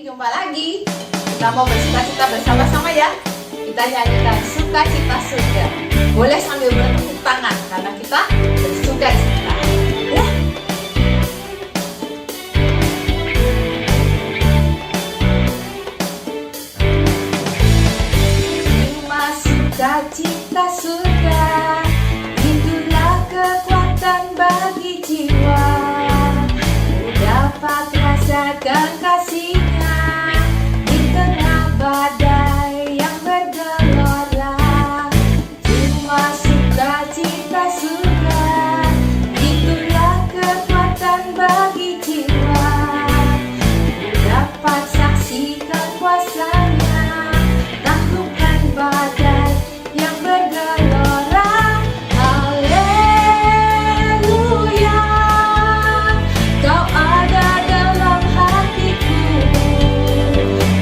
Jumpa lagi. Kita mau bersuka-cita bersama-sama ya. Kita nyanyikan Sukacita Surga. Boleh sambil bertepuk tangan karena kita bersukacita. Ya. Terima sukacita surga, itulah kekuatan bagi jiwa. Ku dapat rasakan kasih-Nya di tengah badai yang bergelora. Cuma sukacita surga, itulah kekuatan bagi jiwa. Ku dapat saksikan kuasa-Nya, taklukkan badai yang bergelora. Haleluya, Kau ada dalam hatiku,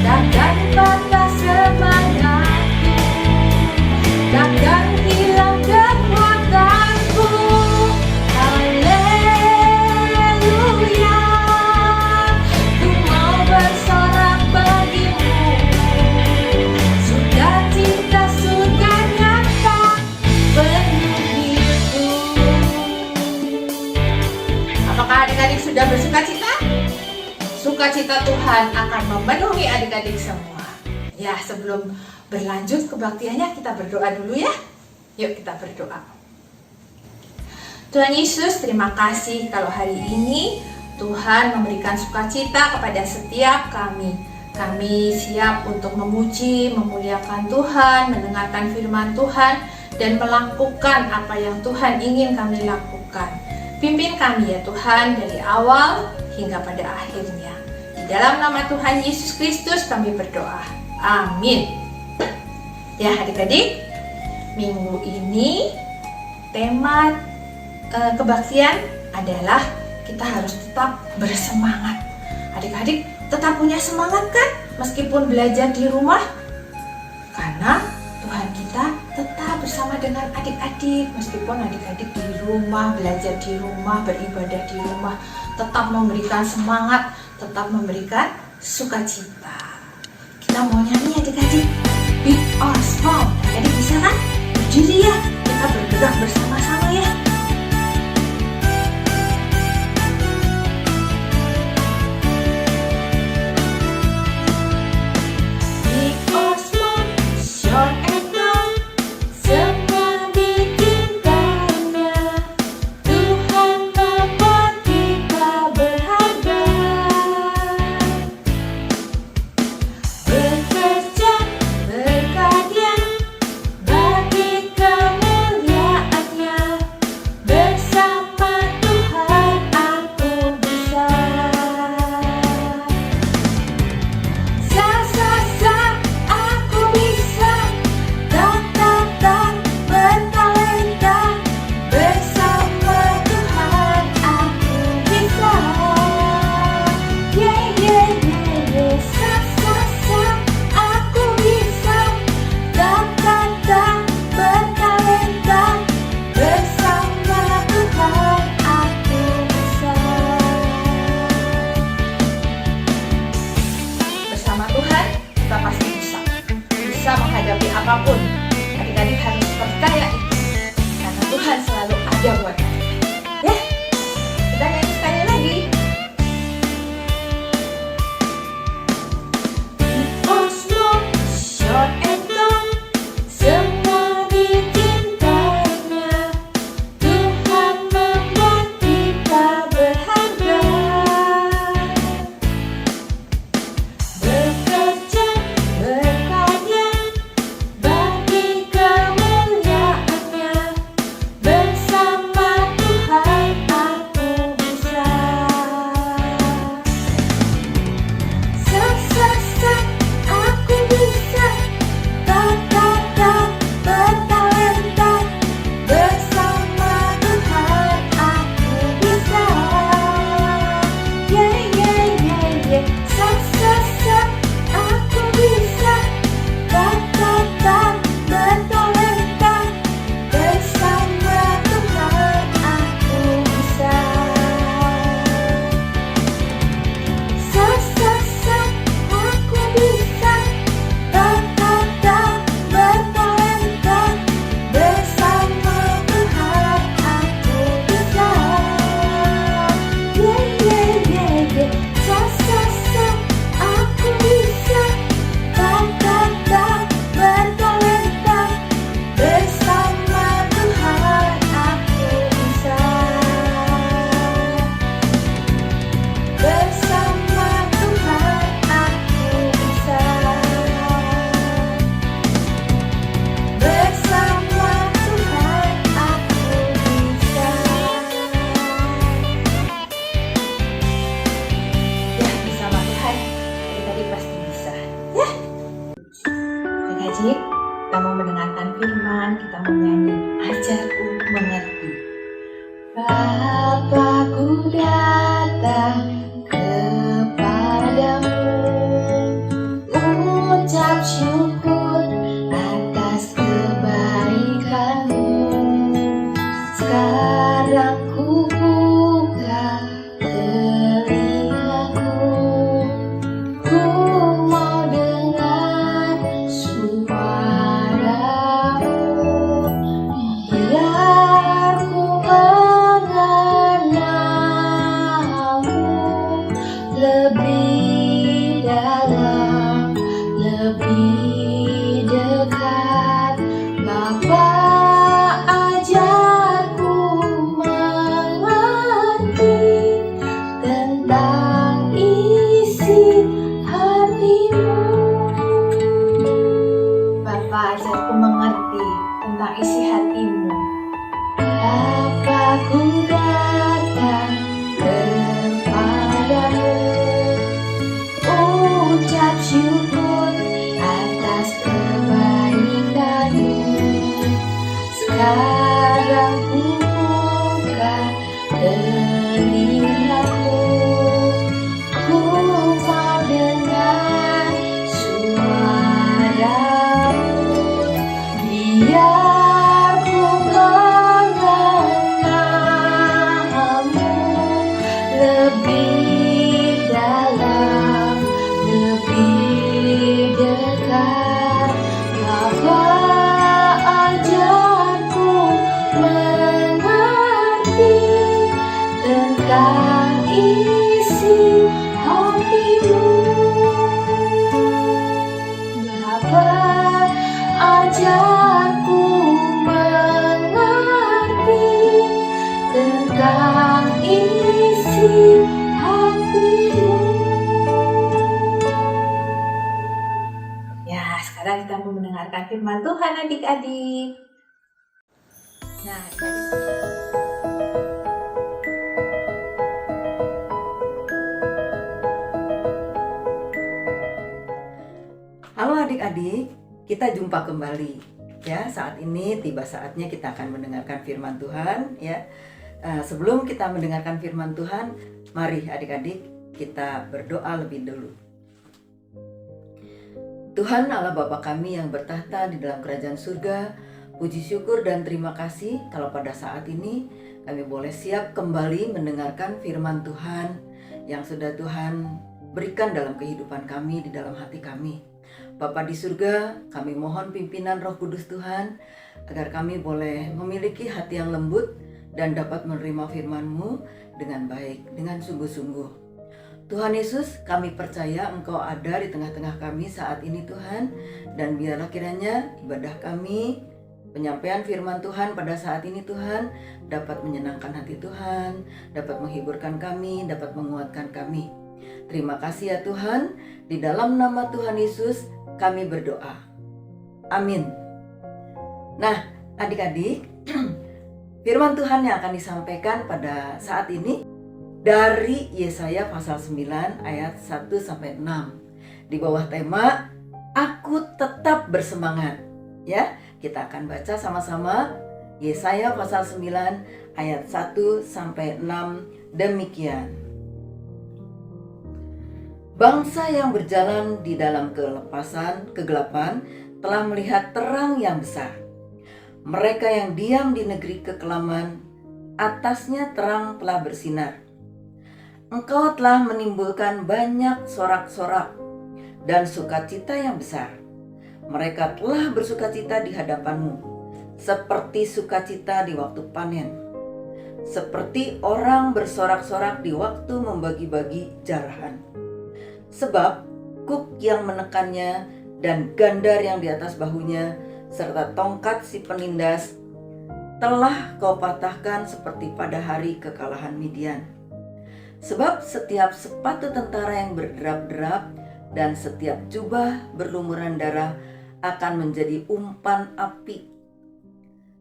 takkan patah semangatku, takkan hilang kekuatanku. Haleluya, ku mau bersorak bagimu, sukacita surga nyata penuh hidup. Apakah adik-adik sudah bersukacita? Sukacita Tuhan akan memenuhi adik-adik semua. Ya, sebelum berlanjut kebaktiannya, kita berdoa dulu ya. Yuk kita berdoa. Tuhan Yesus, terima kasih kalau hari ini Tuhan memberikan sukacita kepada setiap kami. Kami siap untuk memuji, memuliakan Tuhan, mendengarkan firman Tuhan, dan melakukan apa yang Tuhan ingin kami lakukan. Pimpin kami ya Tuhan dari awal hingga pada akhirnya. Di dalam nama Tuhan Yesus Kristus kami berdoa. Amin. Ya adik-adik, minggu ini tema kebaktian adalah kita harus tetap bersemangat. Adik-adik tetap punya semangat kan meskipun belajar di rumah? Karena Tuhan kita tetap bersama dengan adik-adik. Meskipun adik-adik di rumah, belajar di rumah, beribadah di rumah, tetap memberikan semangat, tetap memberikan sukacita. Kita mau nyanyi adik-adik, big or small. Adik bisa kan? Berdiri ya, kita bergerak bersama-sama ya. Big or small, short and long, semua dicintainya. Tuhan membuat kita berharga. Bekerja, berkarya, bagi kemuliaan-Nya. Bersama Tuhan aku bisa. Sa aku bisa. Tak bertalenta. Bersama Tuhan aku bisa. Yeah, yeah, yeah, yeah. Sa aku bisa. Tak bertalenta. Bersama Tuhan aku bisa. Bersama Tuhan kita pasti bisa. Bisa menghadapi apapun. Adik-adik harus percaya itu. Karena Tuhan selalu ada buat kita. Ya, kita nyanyi sekali lagi. Big or small, short and long, semua dicintainya. mengerti. Bapa, ku datang kepadamu, ucap syukur atas kebaikanmu. Sekarang ku buka telingaku, ku mau dengar suaramu. Biar ku mengenalmu lebih dalam, lebih dekat. Bapa, ajarku mengerti tentang isi hatimu. Bapa, ajarku mengerti tentang isi hatimu. Bapa, ku datang kepadamu, ucap syukur atas kebaikanmu. Sekarang ku buka telingaku, ku mau dengar suaramu. Biar ku mengenalmu lebih dalam, lebih dekat. Bapa, ajarku mengerti tentang isi hatimu. Bapa, ajarku mengerti tentang isi hatimu. Ya, sekarang kita mau mendengarkan firman Tuhan adik-adik. Nah, Halo adik-adik, kita jumpa kembali ya. Saat ini tiba saatnya kita akan mendengarkan firman Tuhan ya. Sebelum kita mendengarkan firman Tuhan, mari adik-adik kita berdoa lebih dulu. Tuhan Allah Bapa kami yang bertahta di dalam kerajaan surga, puji syukur dan terima kasih kalau pada saat ini kami boleh siap kembali mendengarkan firman Tuhan yang sudah Tuhan berikan dalam kehidupan kami, di dalam hati kami. Bapa di surga, kami mohon pimpinan Roh Kudus Tuhan agar kami boleh memiliki hati yang lembut dan dapat menerima firman-Mu dengan baik, dengan sungguh-sungguh. Tuhan Yesus, kami percaya Engkau ada di tengah-tengah kami saat ini Tuhan, dan biarlah kiranya ibadah kami, penyampaian firman Tuhan pada saat ini Tuhan dapat menyenangkan hati Tuhan, dapat menghiburkan kami, dapat menguatkan kami. Terima kasih ya Tuhan, di dalam nama Tuhan Yesus kami berdoa. Amin. Nah, adik-adik, firman Tuhan yang akan disampaikan pada saat ini dari Yesaya pasal 9 ayat 1-6 di bawah tema Aku Tetap Bersemangat. Ya, kita akan baca sama-sama Yesaya pasal 9 ayat 1-6 demikian. Bangsa yang berjalan di dalam kegelapan telah melihat terang yang besar. Mereka yang diam di negeri kekelaman, atasnya terang telah bersinar. Engkau telah menimbulkan banyak sorak-sorak dan sukacita yang besar. Mereka telah bersukacita di hadapanmu, seperti sukacita di waktu panen, seperti orang bersorak-sorak di waktu membagi-bagi jarahan. Sebab kuk yang menekannya dan gandar yang di atas bahunya serta tongkat si penindas telah kau patahkan seperti pada hari kekalahan Midian. Sebab setiap sepatu tentara yang berderap-derap dan setiap jubah berlumuran darah akan menjadi umpan api.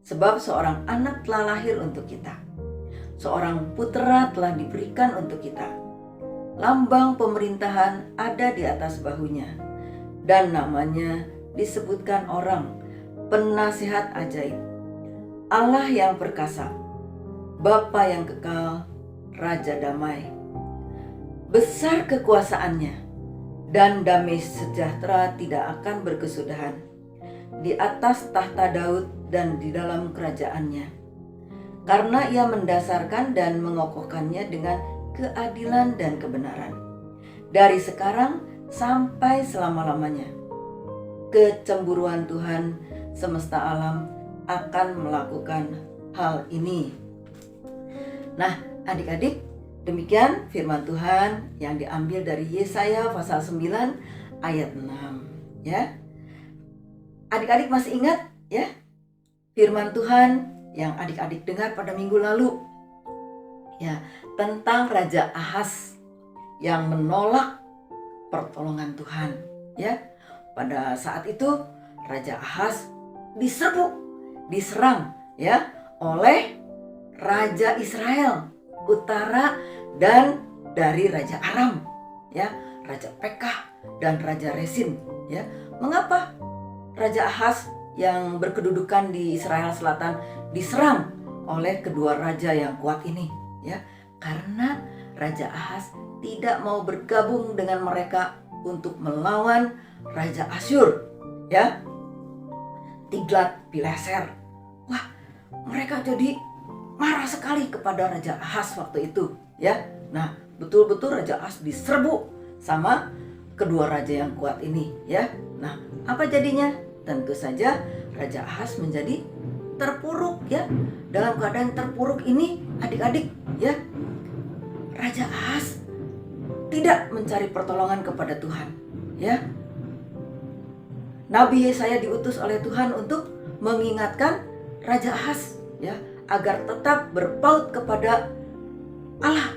Sebab seorang anak telah lahir untuk kita, seorang putera telah diberikan untuk kita. Lambang pemerintahan ada di atas bahunya, dan namanya disebutkan orang, penasihat ajaib, Allah yang perkasa, Bapa yang kekal, Raja damai. Besar kekuasaannya, dan damai sejahtera tidak akan berkesudahan di atas tahta Daud dan di dalam kerajaannya. Karena ia mendasarkan dan mengokohkannya dengan keadilan dan kebenaran dari sekarang sampai selama-lamanya. Kecemburuan Tuhan semesta alam akan melakukan hal ini. Nah, adik-adik, demikian firman Tuhan yang diambil dari Yesaya pasal 9 ayat 6 ya. Adik-adik masih ingat ya firman Tuhan yang adik-adik dengar pada minggu lalu ya, tentang Raja Ahaz yang menolak pertolongan Tuhan ya. Pada saat itu Raja Ahaz diserang ya oleh Raja Israel Utara dan dari Raja Aram ya, Raja Pekah dan Raja Resin ya. Mengapa Raja Ahaz yang berkedudukan di Israel Selatan diserang oleh kedua raja yang kuat ini ya? Karena Raja Ahaz tidak mau bergabung dengan mereka untuk melawan Raja Asyur ya, Tiglat-Pileser. Wah, mereka jadi marah sekali kepada Raja Ahaz waktu itu ya. Nah, betul-betul Raja Ahaz diserbu sama kedua raja yang kuat ini ya. Nah, apa jadinya? Tentu saja Raja Ahaz menjadi terpuruk ya. Dalam keadaan terpuruk ini adik-adik ya, Raja Ahaz tidak mencari pertolongan kepada Tuhan ya. Nabi Yesaya diutus oleh Tuhan untuk mengingatkan Raja Ahaz ya, agar tetap berpaut kepada Allah.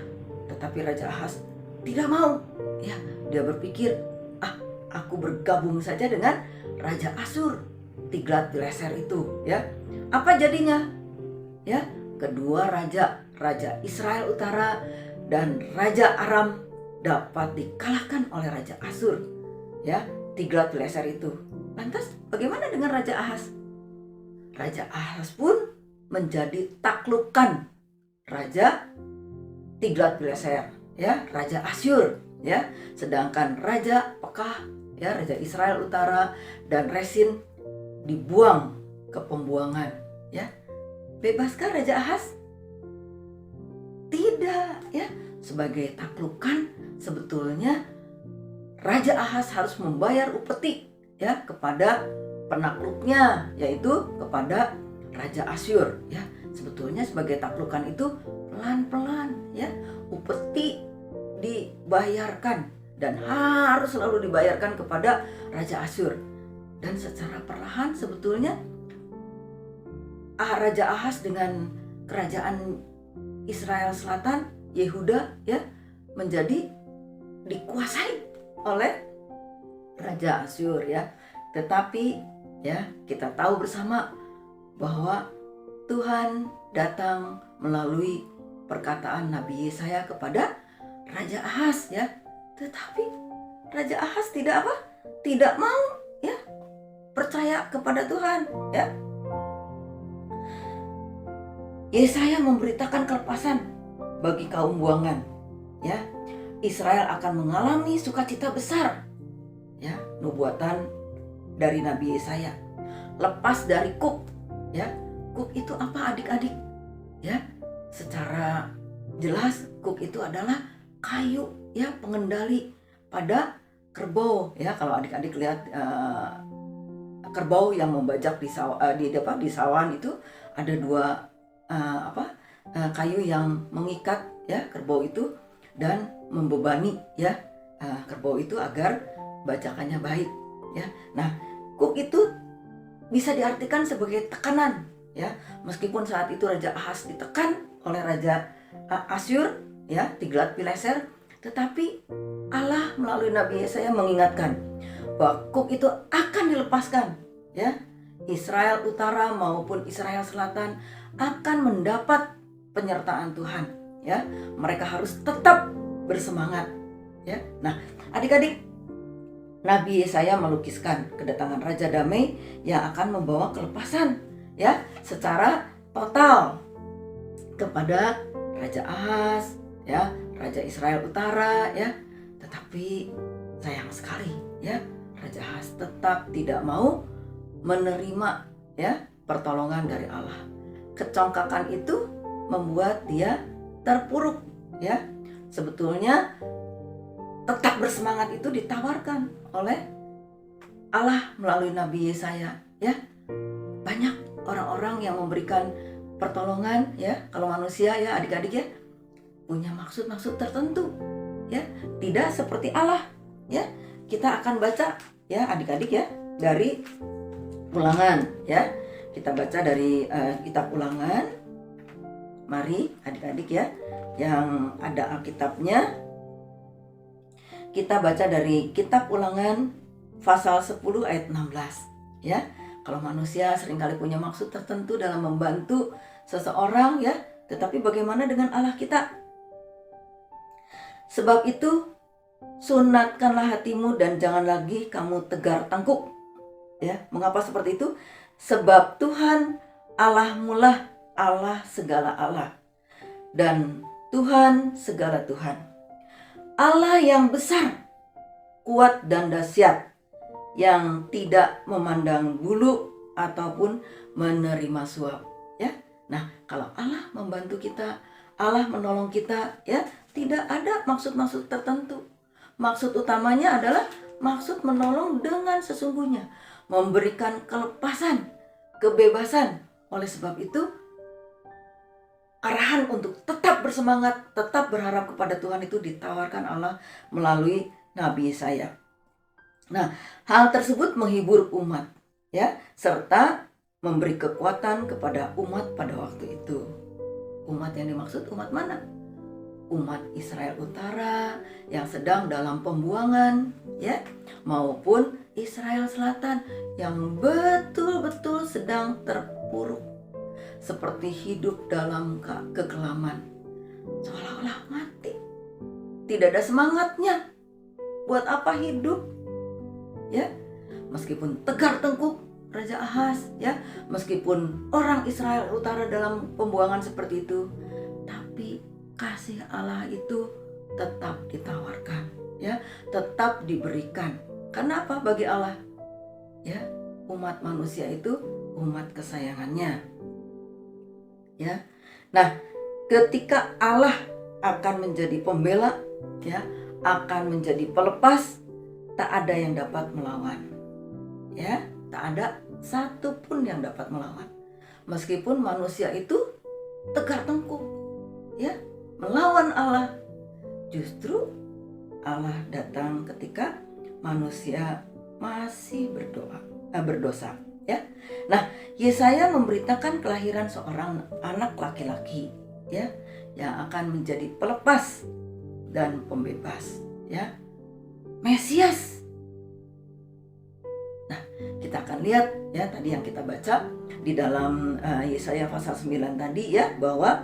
Tetapi Raja Ahaz tidak mau ya. Dia berpikir, aku bergabung saja dengan Raja Asyur, Tiglat-Pileser itu ya. Apa jadinya? Ya, kedua raja, Raja Israel Utara dan Raja Aram dapat dikalahkan oleh Raja Asyur ya, Tiglat-Pileser itu. Lantas bagaimana dengan Raja Ahaz? Raja Ahaz pun menjadi taklukan Raja Tiglat-Pileser ya, Raja Asyur ya. Sedangkan Raja Pekah ya, Raja Israel Utara dan Resin dibuang ke pembuangan ya. Bebaskah Raja Ahaz? Tidak ya. Sebagai taklukan sebetulnya Raja Ahaz harus membayar upeti ya kepada penakluknya, yaitu kepada Raja Asyur ya. Sebetulnya sebagai taklukan itu pelan-pelan ya, upeti dibayarkan dan harus selalu dibayarkan kepada Raja Asyur. Dan secara perlahan sebetulnya Raja Ahaz dengan kerajaan Israel Selatan, Yehuda ya, menjadi dikuasai oleh Raja Asyur ya. Tetapi ya, kita tahu bersama bahwa Tuhan datang melalui perkataan Nabi Yesaya kepada Raja Ahaz ya. Tetapi Raja Ahaz tidak mau ya percaya kepada Tuhan ya. Yesaya memberitakan kelepasan bagi kaum buangan ya. Israel akan mengalami sukacita besar ya. Nubuatan dari Nabi Yesaya, lepas dari kuk ya. Kuk itu apa adik-adik ya? Secara jelas kuk itu adalah kayu ya, pengendali pada kerbau ya. Kalau adik-adik lihat kerbau yang membajak di sawan itu ada dua kayu yang mengikat ya kerbau itu dan membebani ya kerbau itu agar bajakannya baik ya. Nah, kuk itu bisa diartikan sebagai tekanan ya. Meskipun saat itu Raja Ahaz ditekan oleh Raja Asyur ya, Tiglat-Pileser, tetapi Allah melalui Nabi Yesaya mengingatkan bahwa kuk itu akan dilepaskan ya. Israel Utara maupun Israel Selatan akan mendapat penyertaan Tuhan ya. Mereka harus tetap bersemangat ya. Nah, adik-adik, Nabi Yesaya melukiskan kedatangan Raja Damai yang akan membawa kelepasan ya, secara total kepada Raja Ahaz, ya, Raja Israel Utara, ya. Tetapi sayang sekali, ya, Raja Ahaz tetap tidak mau menerima, ya, pertolongan dari Allah. Kecongkakan itu membuat dia terpuruk, ya. Sebetulnya tetap bersemangat itu ditawarkan oleh Allah melalui Nabi Yesaya, ya. Banyak orang-orang yang memberikan pertolongan, ya. Kalau manusia, ya, adik-adik, ya, punya maksud-maksud tertentu, ya. Tidak seperti Allah, ya. Kita akan baca, ya, adik-adik, ya, dari Ulangan, ya. Kita baca dari kitab Ulangan. Mari adik-adik, ya, yang ada Alkitabnya. Kita baca dari kitab Ulangan pasal 10 ayat 16, ya. Kalau manusia seringkali punya maksud tertentu dalam membantu seseorang, ya, tetapi bagaimana dengan Allah kita? Sebab itu sunatkanlah hatimu dan jangan lagi kamu tegar tengkuk. Ya, mengapa seperti itu? Sebab Tuhan Allahmu lah Allah segala Allah dan Tuhan segala Tuhan. Allah yang besar, kuat dan dahsyat, yang tidak memandang bulu ataupun menerima suap, ya. Nah, kalau Allah membantu kita, Allah menolong kita, ya, tidak ada maksud-maksud tertentu. Maksud utamanya adalah maksud menolong dengan sesungguhnya, memberikan kelepasan, kebebasan. Oleh sebab itu, arahan untuk tetap bersemangat, tetap berharap kepada Tuhan itu ditawarkan Allah melalui Nabi Yesaya. Nah, hal tersebut menghibur umat, ya, serta memberi kekuatan kepada umat pada waktu itu. Umat yang dimaksud umat mana? Umat Israel Utara yang sedang dalam pembuangan, ya, maupun Israel Selatan yang betul-betul sedang terpuruk, seperti hidup dalam kekelaman, seolah-olah mati, tidak ada semangatnya. Buat apa hidup, ya? Meskipun tegar tengkuk Raja Ahaz, ya, meskipun orang Israel Utara dalam pembuangan seperti itu, tapi kasih Allah itu tetap ditawarkan, ya, tetap diberikan. Karena apa bagi Allah? Ya, umat manusia itu umat kesayangannya. Ya. Nah, ketika Allah akan menjadi pembela, ya, akan menjadi pelepas, tak ada yang dapat melawan. Ya, tak ada satupun yang dapat melawan. Meskipun manusia itu tegar tengkuk, ya, melawan Allah. Justru Allah datang ketika manusia masih berdosa, ya. Nah, Yesaya memberitakan kelahiran seorang anak laki-laki, ya, yang akan menjadi pelepas dan pembebas, ya, Mesias. Nah, kita akan lihat, ya, tadi yang kita baca di dalam Yesaya pasal 9 tadi, ya, bahwa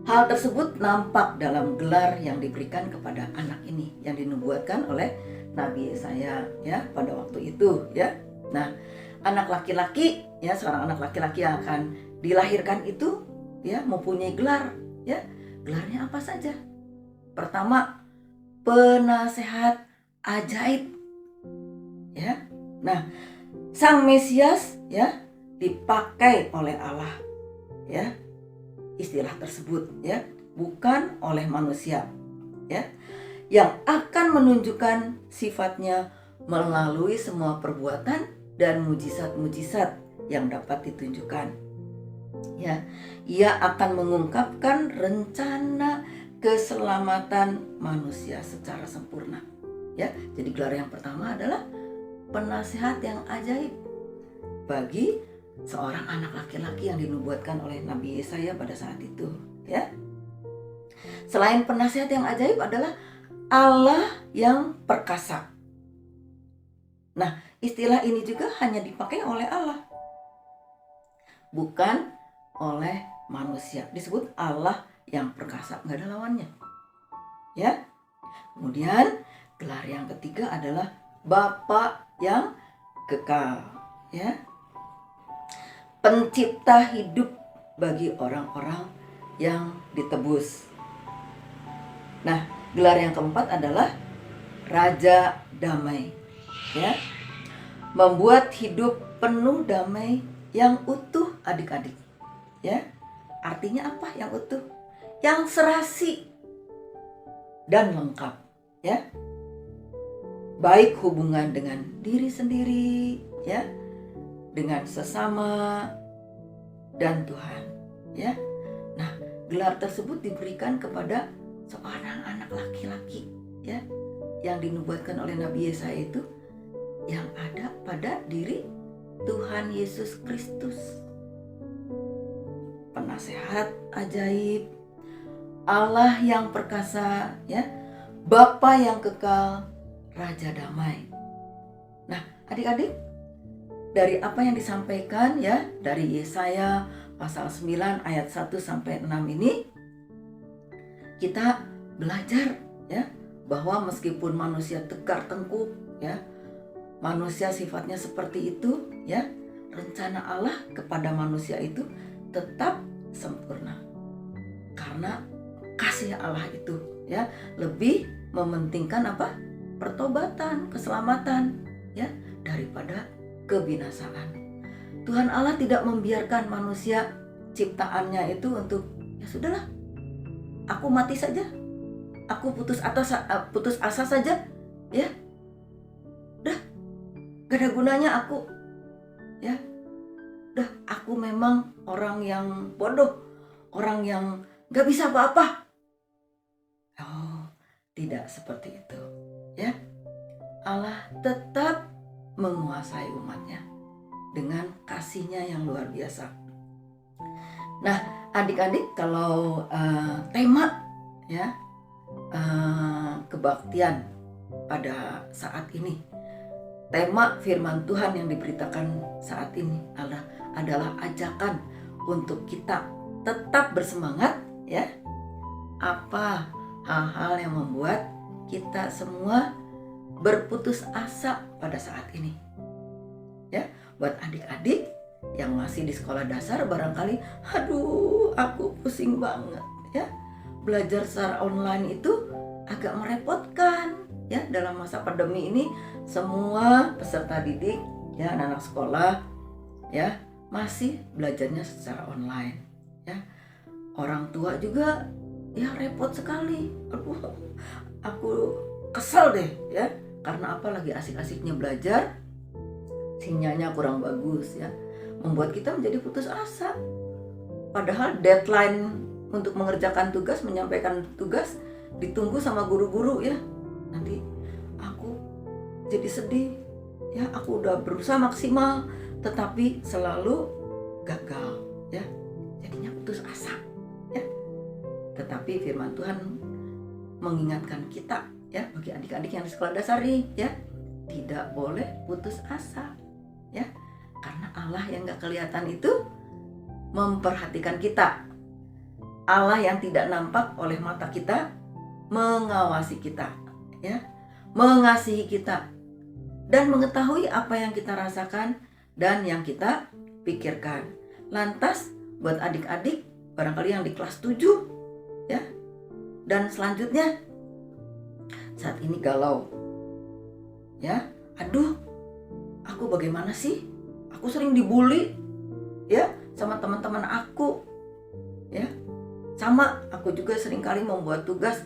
hal tersebut nampak dalam gelar yang diberikan kepada anak ini yang dinubuatkan oleh Nabi Yesaya, ya, pada waktu itu, ya. Nah, anak laki-laki, ya, seorang anak laki-laki yang akan dilahirkan itu, ya, mempunyai gelar, ya. Gelarnya apa saja? Pertama, penasehat ajaib, ya. Nah, Sang Mesias, ya, dipakai oleh Allah, ya, istilah tersebut, ya, bukan oleh manusia, ya, yang akan menunjukkan sifatnya melalui semua perbuatan dan mujizat-mujizat yang dapat ditunjukkan. Ya, ia akan mengungkapkan rencana keselamatan manusia secara sempurna. Ya, jadi gelar yang pertama adalah penasehat yang ajaib bagi seorang anak laki-laki yang dinubuatkan oleh Nabi Yesaya pada saat itu, ya. Selain penasehat yang ajaib adalah Allah yang perkasa. Nah, istilah ini juga hanya dipakai oleh Allah, bukan oleh manusia. Disebut Allah yang perkasa, nggak ada lawannya, ya. Kemudian gelar yang ketiga adalah Bapa yang kekal, ya. pencipta hidup bagi orang-orang yang ditebus. Nah, gelar yang keempat adalah Raja Damai, ya. Membuat hidup penuh damai yang utuh adik-adik, ya. Artinya apa yang utuh? Yang serasi dan lengkap, ya. Baik hubungan dengan diri sendiri, ya, dengan sesama dan Tuhan, ya. Nah, gelar tersebut diberikan kepada seorang anak laki-laki, ya, yang dinubuatkan oleh Nabi Yesaya itu yang ada pada diri Tuhan Yesus Kristus. Penasehat ajaib, Allah yang perkasa, ya, Bapa yang kekal, Raja Damai. Nah, adik-adik, dari apa yang disampaikan, ya, dari Yesaya pasal 9 ayat 1 sampai 6 ini, kita belajar, ya, bahwa meskipun manusia tegar tengkuk, ya, manusia sifatnya seperti itu, ya, rencana Allah kepada manusia itu tetap sempurna. Karena kasih Allah itu, ya, lebih mementingkan apa? Pertobatan, keselamatan, ya, daripada kebinasaan. Tuhan Allah tidak membiarkan manusia ciptaannya itu untuk, ya sudahlah, aku mati saja, aku putus asa saja, ya, dah, gak ada gunanya aku, ya, dah, aku memang orang yang bodoh, orang yang gak bisa apa-apa. Oh, tidak seperti itu, ya. Allah tetap menguasai umatnya dengan kasihnya yang luar biasa. Nah, adik-adik, kalau tema, ya, kebaktian pada saat ini, tema firman Tuhan yang diberitakan saat ini adalah ajakan untuk kita tetap bersemangat, ya. Apa hal-hal yang membuat kita semua berputus asa pada saat ini, ya. Buat adik-adik yang masih di sekolah dasar, barangkali, aduh, aku pusing banget, ya. Belajar secara online itu agak merepotkan, ya. Dalam masa pandemi ini, semua peserta didik, ya, anak-anak sekolah, ya, masih belajarnya secara online, ya. Orang tua juga, ya, repot sekali. Aduh, aku kesel deh, ya. Karena apa, lagi asik-asiknya belajar, sinyalnya kurang bagus, ya, membuat kita menjadi putus asa. Padahal deadline untuk mengerjakan tugas, menyampaikan tugas ditunggu sama guru-guru, ya. Nanti aku jadi sedih, ya, aku udah berusaha maksimal tetapi selalu gagal, ya. Jadinya putus asa, ya. Tetapi firman Tuhan mengingatkan kita, ya, bagi adik-adik yang di sekolah dasar nih, ya, tidak boleh putus asa, ya. Karena Allah yang gak kelihatan itu memperhatikan kita. Allah yang tidak nampak oleh mata kita mengawasi kita, ya, mengasihi kita, dan mengetahui apa yang kita rasakan dan yang kita pikirkan. Lantas buat adik-adik barangkali yang di kelas 7, ya, dan selanjutnya saat ini galau, ya, aduh, aku bagaimana sih? Aku sering dibully, ya, sama teman-teman aku, ya. Sama, aku juga seringkali membuat tugas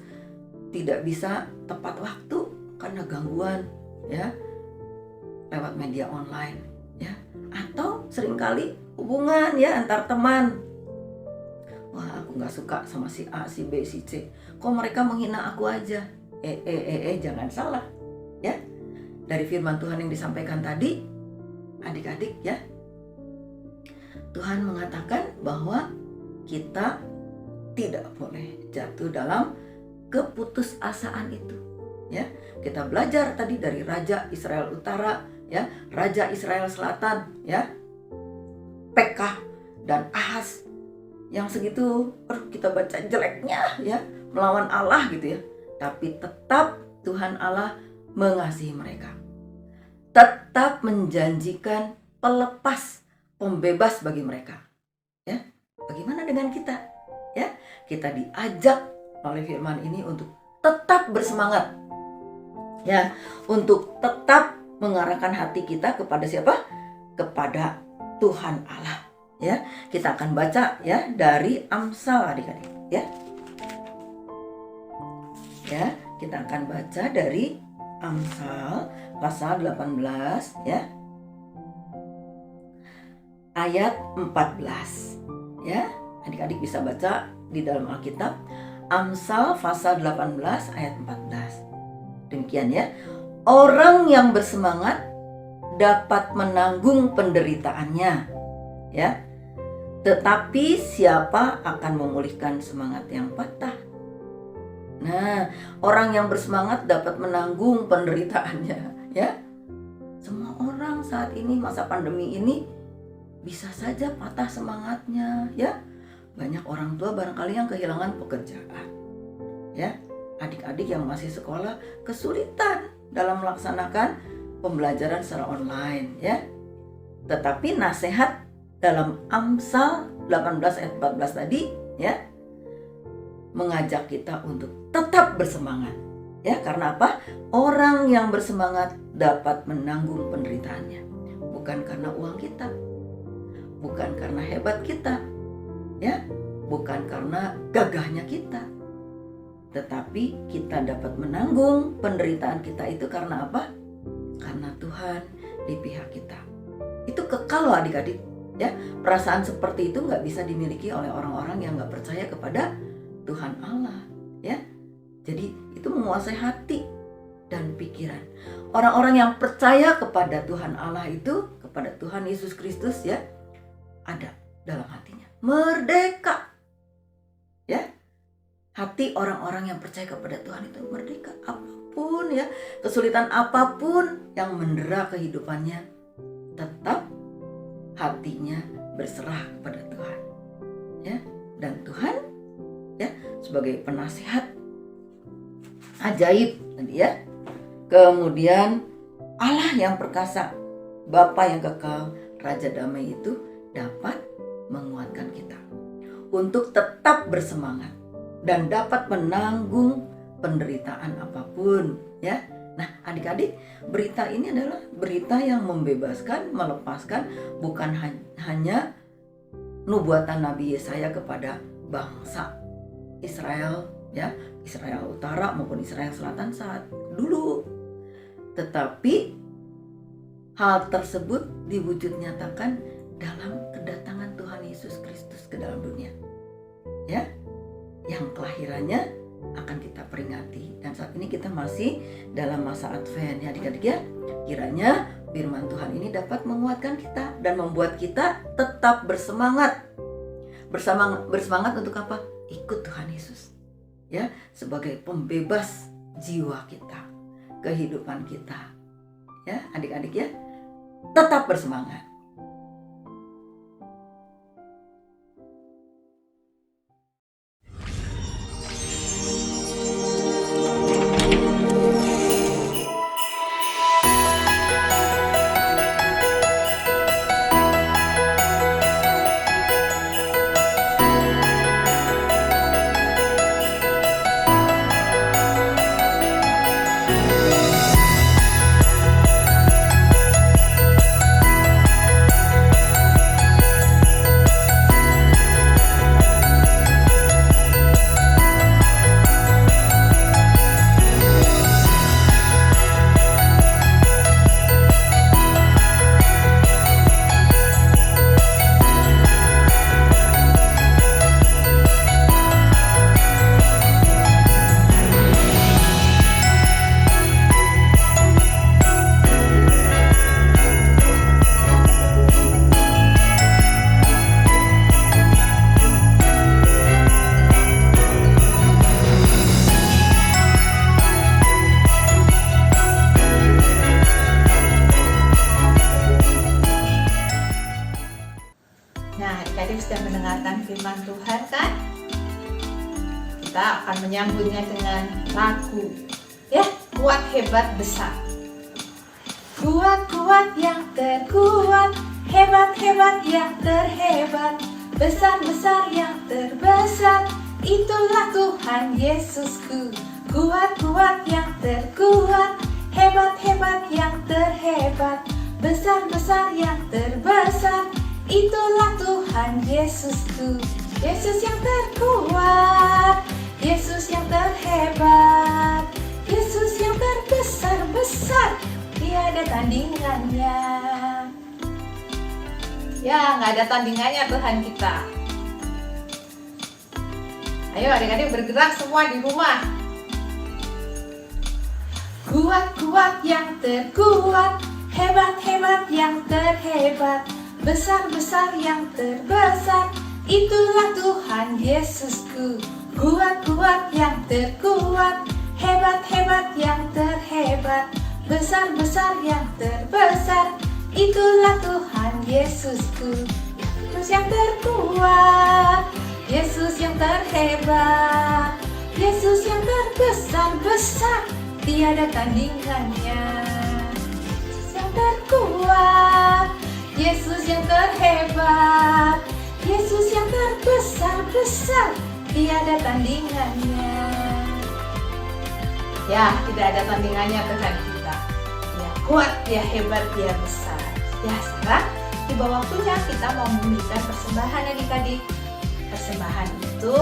tidak bisa tepat waktu karena gangguan, ya, lewat media online, ya. Atau seringkali hubungan, ya, antar teman. Wah, aku gak suka sama si A, si B, si C. Kok mereka menghina aku aja? Jangan salah, ya. Dari firman Tuhan yang disampaikan tadi, adik-adik, ya, Tuhan mengatakan bahwa kita tidak boleh jatuh dalam keputusasaan itu, ya. Kita belajar tadi dari Raja Israel Utara, ya, Raja Israel Selatan, ya, Pekah dan Ahaz, yang segitu kita baca jeleknya, ya, melawan Allah gitu, ya. Tapi tetap Tuhan Allah mengasihi mereka, tetap menjanjikan pembebas bagi mereka. Ya, bagaimana dengan kita? Ya, kita diajak oleh firman ini untuk tetap bersemangat. Ya, untuk tetap mengarahkan hati kita kepada siapa? Kepada Tuhan Allah. Ya, kita akan baca ya dari Amsal adik-adik. Ya, kita akan baca dari Amsal pasal 18 ya. Ayat 14. Ya, adik-adik bisa baca di dalam Alkitab Amsal pasal 18 ayat 14. Demikian ya. Orang yang bersemangat dapat menanggung penderitaannya, ya. Tetapi siapa akan memulihkan semangat yang patah? Nah, orang yang bersemangat dapat menanggung penderitaannya, ya. Semua orang saat ini masa pandemi ini bisa saja patah semangatnya, ya. Banyak orang tua barangkali yang kehilangan pekerjaan, ya. Adik-adik yang masih sekolah kesulitan dalam melaksanakan pembelajaran secara online, ya. Tetapi nasihat dalam Amsal 18 ayat 14 tadi, ya, mengajak kita untuk tetap bersemangat. Ya, karena apa? Orang yang bersemangat dapat menanggung penderitaannya. Bukan karena uang kita, bukan karena hebat kita, ya, bukan karena gagahnya kita. Tetapi kita dapat menanggung penderitaan kita itu karena apa? Karena Tuhan di pihak kita. Itu kekal loh adik-adik. Ya, perasaan seperti itu nggak bisa dimiliki oleh orang-orang yang nggak percaya kepada Tuhan Allah. Ya, jadi itu menguasai hati dan pikiran. Orang-orang yang percaya kepada Tuhan Allah itu, kepada Tuhan Yesus Kristus, ya, ada dalam hatinya merdeka. Ya. Hati orang-orang yang percaya kepada Tuhan itu merdeka. Apapun ya, kesulitan apapun yang mendera kehidupannya, tetap hatinya berserah kepada Tuhan. Ya, dan Tuhan ya sebagai penasihat ajaib tadi ya. Kemudian Allah yang perkasa, Bapa yang kekal, Raja damai itu dapat menguatkan kita untuk tetap bersemangat dan dapat menanggung penderitaan apapun, ya. Nah, adik-adik, berita ini adalah berita yang membebaskan, melepaskan, bukan hanya nubuatan Nabi Yesaya kepada bangsa Israel, ya, Israel Utara maupun Israel Selatan saat dulu. Tetapi hal tersebut diwujud nyatakan dalam kedatangan Tuhan Yesus Kristus ke dalam dunia, ya, yang kelahirannya akan kita peringati. Dan saat ini kita masih dalam masa Advent, ya adik-adik ya. Kiranya firman Tuhan ini dapat menguatkan kita dan membuat kita tetap bersemangat. Bersemangat untuk apa? Ikut Tuhan Yesus, ya, sebagai pembebas jiwa kita, kehidupan kita, ya adik-adik ya. Tetap bersemangat. Sudah mendengarkan firman Tuhan kan? Kita akan menyambutnya dengan lagu, ya, kuat hebat besar. Kuat yang terkuat, Hebat-hebat yang terhebat, besar-besar yang terbesar, itulah Tuhan Yesusku. Kuat-kuat yang terkuat, hebat-hebat yang terhebat, besar-besar yang terbesar, itulah Tuhan Yesusku. Yesus yang terkuat, Yesus yang terhebat, Yesus yang terbesar-besar, tiada tandingannya. Ya, nggak ada tandingannya Tuhan kita. Ayo adik-adik bergerak semua di rumah. Kuat-kuat yang terkuat, hebat-hebat yang terhebat, besar-besar yang terbesar, itulah Tuhan Yesusku. Kuat-kuat yang terkuat, hebat-hebat yang terhebat, besar-besar yang terbesar, itulah Tuhan Yesusku. Yesus yang terkuat, Yesus yang terhebat, Yesus yang terbesar-besar, tiada tandingannya. Yesus yang terkuat, Yesus yang terhebat, Yesus yang terbesar-besar, tiada tandingannya. Ya, tidak ada tandingannya Tuhan kita. Dia kuat, dia hebat, dia besar. Ya, sekarang tiba waktunya kita mau memberikan persembahan adik-adik. Persembahan itu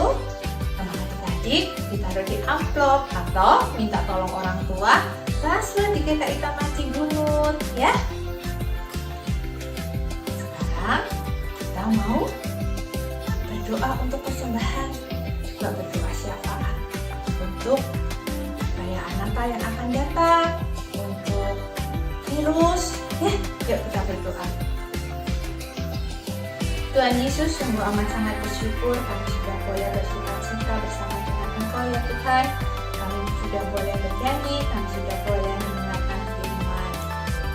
sama adik-adik ditaruh di amplop atau minta tolong orang tua transfer di GKI Taman Cibunut ya. Sekarang kita mau berdoa untuk persembahan, juga berdoa syafaat untuk perayaan Natal yang akan datang, untuk virus ya. Yuk kita berdoa. Tuhan Yesus, sungguh amat sangat bersyukur kami sudah boleh bersuka-cita bersama dengan Engkau ya Tuhan. Kami sudah boleh bernyanyi, kami sudah boleh mendengarkan firman.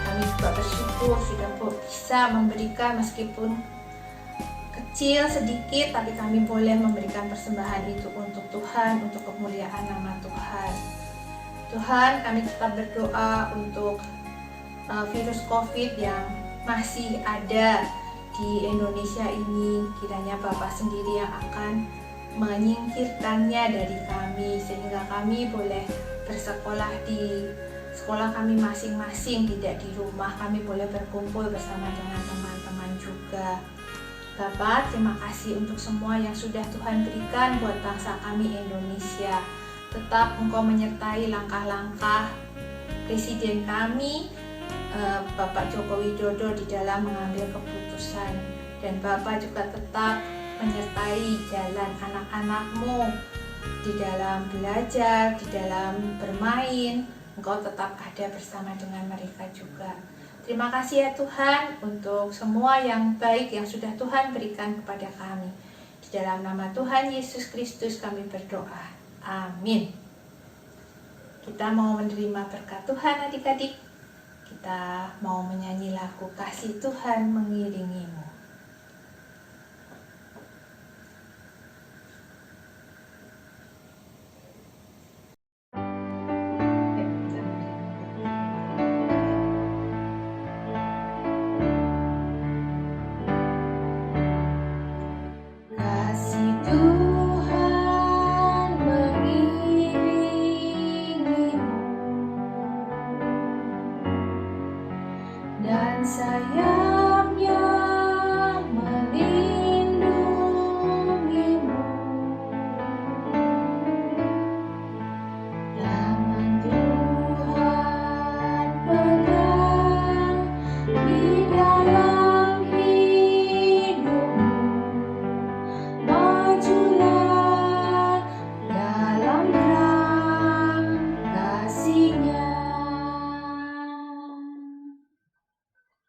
Kami juga bersyukur sudah bisa memberikan meskipun kecil sedikit, tapi kami boleh memberikan persembahan itu untuk Tuhan, untuk kemuliaan nama Tuhan. Tuhan, kami tetap berdoa untuk virus COVID yang masih ada di Indonesia ini, kiranya Bapak sendiri yang akan menyingkirkannya dari kami, sehingga kami boleh bersekolah di sekolah kami masing-masing, tidak di rumah. Kami boleh berkumpul bersama dengan teman-teman juga. Bapak, terima kasih untuk semua yang sudah Tuhan berikan buat bangsa kami Indonesia. Tetap Engkau menyertai langkah-langkah Presiden kami, Bapak Joko Widodo, di dalam mengambil keputusan, dan Bapak juga tetap menyertai jalan anak-anak-Mu di dalam belajar, di dalam bermain. Engkau tetap ada bersama dengan mereka juga. Terima kasih ya Tuhan untuk semua yang baik yang sudah Tuhan berikan kepada kami. Di dalam nama Tuhan Yesus Kristus kami berdoa. Amin. Kita mau menerima berkat Tuhan adik-adik. Kita mau menyanyi lagu Kasih Tuhan Mengiringimu. Kasih Tuhan mengiringimu dan sayapnya melindungimu. Tangan Tuhan pegang di dalam hidupmu. Majulah dalam terang kasih-Nya.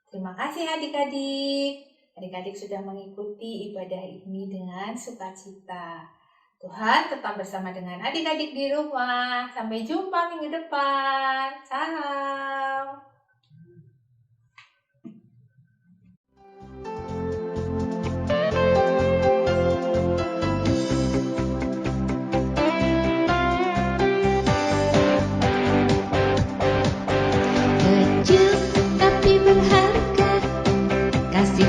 Terima kasih adik-adik. Adik-adik sudah mengikuti ibadah ini dengan sukacita. Tuhan tetap bersama dengan adik-adik di rumah. Sampai jumpa minggu depan. Salam. Kecil tapi berharga, kasih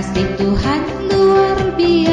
Kasih Tuhan luar biasa.